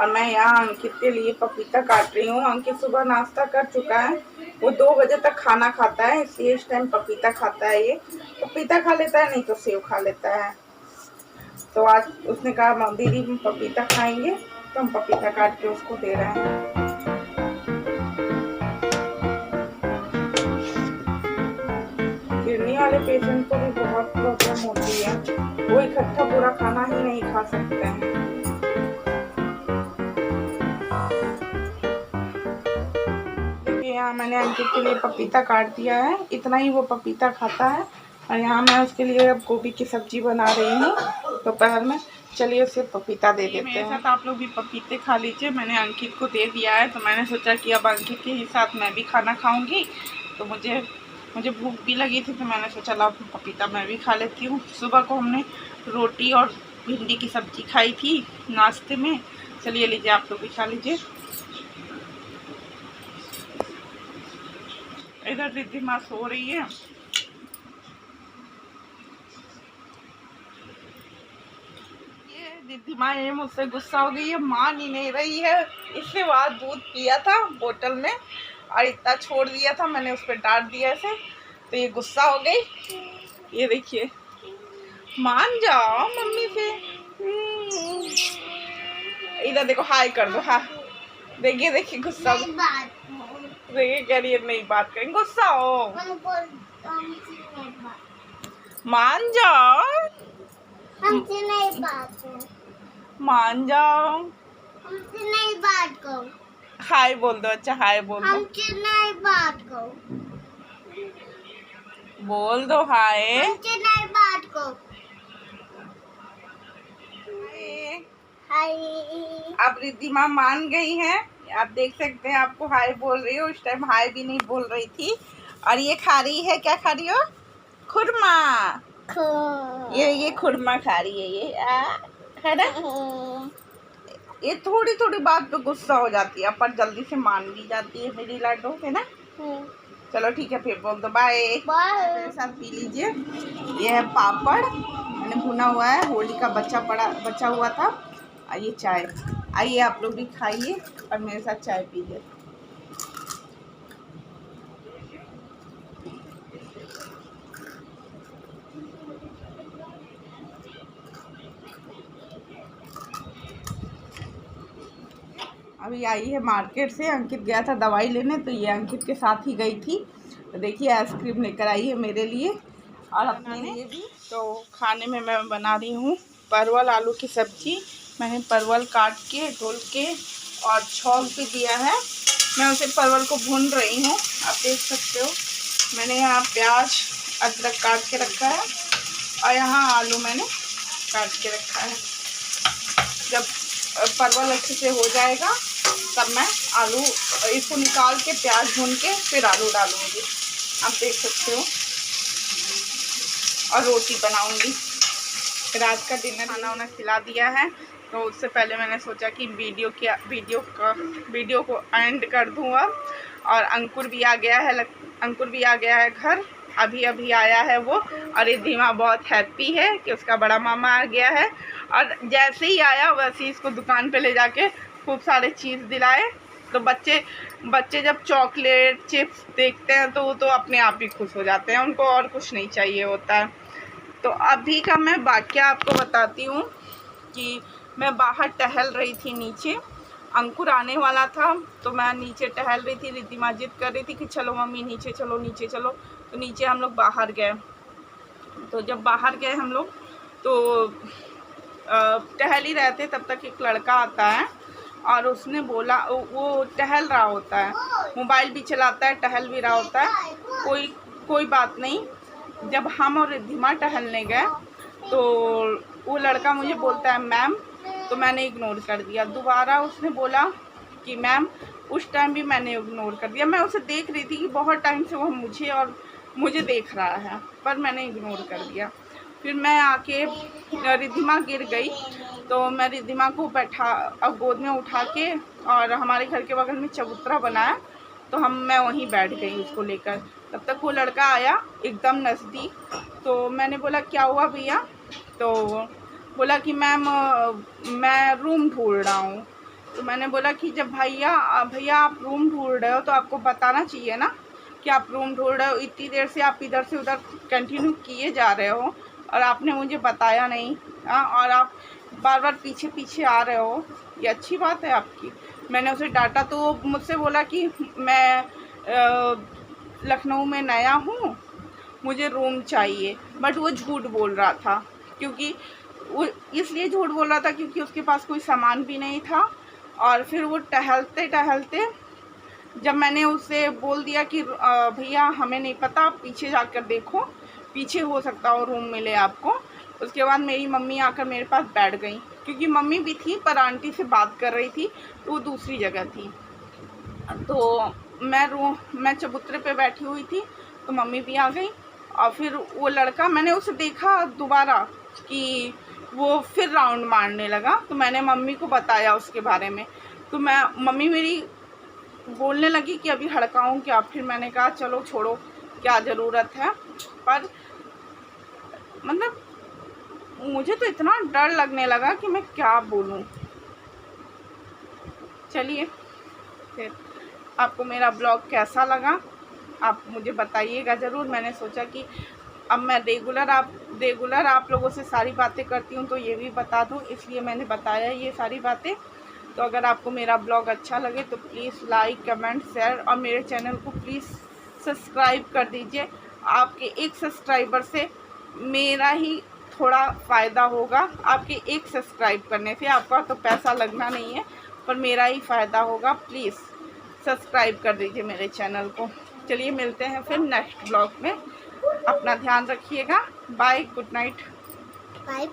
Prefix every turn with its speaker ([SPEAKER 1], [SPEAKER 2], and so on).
[SPEAKER 1] और मैं यहाँ अंकित के लिए पपीता काट रही हूँ। अंकित सुबह नाश्ता कर चुका है, वो 2 बजे तक खाना खाता है, इसलिए इस टाइम पपीता खाता है। ये पपीता खा लेता है, नहीं तो सेव खा लेता है। तो आज उसने कहा दीदी हम पपीता खाएंगे, तो हम पपीता काट के उसको दे रहे हैं। किडनी वाले पेशेंट को भी बहुत प्रॉब्लम होती है, वो इकट्ठा पूरा खाना ही नहीं खा सकते हैं। यहाँ मैंने अंकित के लिए पपीता काट दिया है, इतना ही वो पपीता खाता है। और यहाँ मैं उसके लिए अब गोभी की सब्जी बना रही हूँ दोपहर में। चलिए उसे पपीता दे देते हैं। मेरे साथ आप लोग भी पपीते खा लीजिए। मैंने अंकित को दे दिया है, तो मैंने सोचा कि अब अंकित के ही साथ मैं भी खाना खाऊंगी। तो मुझे भूख भी लगी थी, तो मैंने सोचा ला पपीता मैं भी खा लेती हूँ। सुबह को हमने रोटी और भिंडी की सब्जी खाई थी नाश्ते में। चलिए लीजिए, आप लोग भी खा लीजिए। इधर रिद्धि माँ सो रही है। ये रिद्धि माँ ये मुझसे गुस्सा हो गई है, मान ही नहीं रही है। इससे बाद दूध पिया था बोतल में और इतना छोड़ दिया था, मैंने उस पर डांट दिया ऐसे, तो ये गुस्सा हो गई। ये देखिए, मान जाओ मम्मी से। इधर देखो, हाय कर दो। हाँ देखिए देखिए, गुस्सा देखिए, कह रही है नहीं बात करेंगे, गुस्सा हो। मान जाओ,
[SPEAKER 2] हमसे नहीं बात हो।
[SPEAKER 1] मान जाओ,
[SPEAKER 2] हमसे नहीं बात करो।
[SPEAKER 1] हाय बोल दो। अच्छा हाय बोल दो।
[SPEAKER 2] हमसे नहीं बात करो।
[SPEAKER 1] बोल दो हाय।
[SPEAKER 2] हमसे नहीं बात करो। हाय।
[SPEAKER 1] अब रिद्धि माँ मान गई है, आप देख सकते हैं। आपको हाय बोल रही हो, उस टाइम हाय भी नहीं बोल रही थी। और ये खा रही है, क्या खा रही हो? खुरमा। ये खुरमा खा रही है ये, है ना? ये थोड़ी थोड़ी बात पे गुस्सा हो जाती है, पर जल्दी से मान भी जाती है मेरी लाडो, है ना? चलो ठीक है, फिर बोल दो बाय। मेरे साथ पी लीजिए। ये है पापड़, मैंने भुना हुआ है, होली का बचा हुआ था। और ये चाय। आइए आप लोग भी खाइए और मेरे साथ चाय पीजिए। अभी आई है मार्केट से, अंकित गया था दवाई लेने, तो ये अंकित के साथ ही गई थी। तो देखिए आइसक्रीम लेकर आई है मेरे लिए और अपने लिए भी। तो खाने में मैं बना रही हूँ परवल आलू की सब्जी। मैंने परवल काट के धुल के और छौंक भी दिया है। मैं उसे परवल को भून रही हूँ, आप देख सकते हो। मैंने यहाँ प्याज अदरक काट के रखा है और यहाँ आलू मैंने काट के रखा है। जब परवल अच्छे से हो जाएगा तब मैं आलू इसको निकाल के प्याज भून के फिर आलू डालूंगी, आप देख सकते हो। और रोटी बनाऊंगी। रात का डिनर खाना वाना खिला दिया है, तो उससे पहले मैंने सोचा कि वीडियो को एंड कर दूँ अब। और अंकुर भी आ गया है घर, अभी आया है वो। और रिद्धि माँ बहुत हैप्पी है कि उसका बड़ा मामा आ गया है। और जैसे ही आया वैसे ही इसको दुकान पे ले जाके खूब सारे चीज़ दिलाए। तो बच्चे जब चॉकलेट चिप्स देखते हैं तो वो तो अपने आप ही खुश हो जाते हैं, उनको और कुछ नहीं चाहिए होता है। तो अभी का मैं वाक़या आपको बताती हूँ कि मैं बाहर टहल रही थी नीचे। अंकुर आने वाला था, तो मैं नीचे टहल रही थी। रिद्धि माँ जिद कर रही थी कि चलो मम्मी नीचे चलो नीचे चलो। तो नीचे हम लोग बाहर गए। तो जब बाहर गए हम लोग, तो टहल ही रहे थे, तब तक एक लड़का आता है और उसने बोला, वो टहल रहा होता है, मोबाइल भी चलाता है, टहल भी रहा होता है, कोई बात नहीं। जब हम और रिद्धि माँ टहलने गए तो वो लड़का मुझे बोलता है मैम, तो मैंने इग्नोर कर दिया। दोबारा उसने बोला कि मैम, उस टाइम भी मैंने इग्नोर कर दिया। मैं उसे देख रही थी कि बहुत टाइम से वो मुझे देख रहा है, पर मैंने इग्नोर कर दिया। फिर मैं आके रिद्धि माँ गिर गई, तो मैं रिद्धि माँ को गोद में उठा के, और हमारे घर के बगल में चबूतरा बना है, तो मैं वहीं बैठ गई उसको लेकर। तब तक वो लड़का आया एकदम नज़दीक। तो मैंने बोला क्या हुआ भैया? तो बोला कि मैम मैं रूम ढूंढ रहा हूँ। तो मैंने बोला कि जब भैया आप रूम ढूंढ रहे हो तो आपको बताना चाहिए ना कि आप रूम ढूंढ रहे हो। इतनी देर से आप इधर से उधर कंटिन्यू किए जा रहे हो और आपने मुझे बताया नहीं। और आप बार बार पीछे पीछे आ रहे हो, ये अच्छी बात है आपकी। मैंने उसे डांटा तो वो मुझसे बोला कि मैं लखनऊ में नया हूँ, मुझे रूम चाहिए। बट वो झूठ बोल रहा था, क्योंकि वो इसलिए झूठ बोल रहा था क्योंकि उसके पास कोई सामान भी नहीं था। और फिर वो टहलते टहलते जब मैंने उसे बोल दिया कि भैया हमें नहीं पता, आप पीछे जाकर देखो, पीछे हो सकता हो रूम मिले आपको। उसके बाद मेरी मम्मी आकर मेरे पास बैठ गई, क्योंकि मम्मी भी थी पर आंटी से बात कर रही थी तो वो दूसरी जगह थी। तो मैं चबूतरे पे बैठी हुई थी तो मम्मी भी आ गई। और फिर वो लड़का, मैंने उसे देखा दोबारा कि वो फिर राउंड मारने लगा, तो मैंने मम्मी को बताया उसके बारे में। तो मम्मी मेरी बोलने लगी कि अभी हड़काऊँ क्या। फिर मैंने कहा चलो छोड़ो, क्या ज़रूरत है। पर मतलब मुझे तो इतना डर लगने लगा कि मैं क्या बोलूँ। चलिए, फिर आपको मेरा ब्लॉग कैसा लगा आप मुझे बताइएगा ज़रूर। मैंने सोचा कि अब मैं रेगुलर आप लोगों से सारी बातें करती हूँ तो ये भी बता दूँ, इसलिए मैंने बताया ये सारी बातें। तो अगर आपको मेरा ब्लॉग अच्छा लगे तो प्लीज़ लाइक, कमेंट, शेयर और मेरे चैनल को प्लीज़ सब्सक्राइब कर दीजिए। आपके एक सब्सक्राइबर से मेरा ही थोड़ा फ़ायदा होगा। आपके एक सब्सक्राइब करने से आपका तो पैसा लगना नहीं है, पर मेरा ही फ़ायदा होगा। प्लीज़ सब्सक्राइब कर दीजिए मेरे चैनल को। चलिए मिलते हैं फिर नेक्स्ट ब्लॉग में। अपना ध्यान रखिएगा। Bye, good night.
[SPEAKER 2] बाय।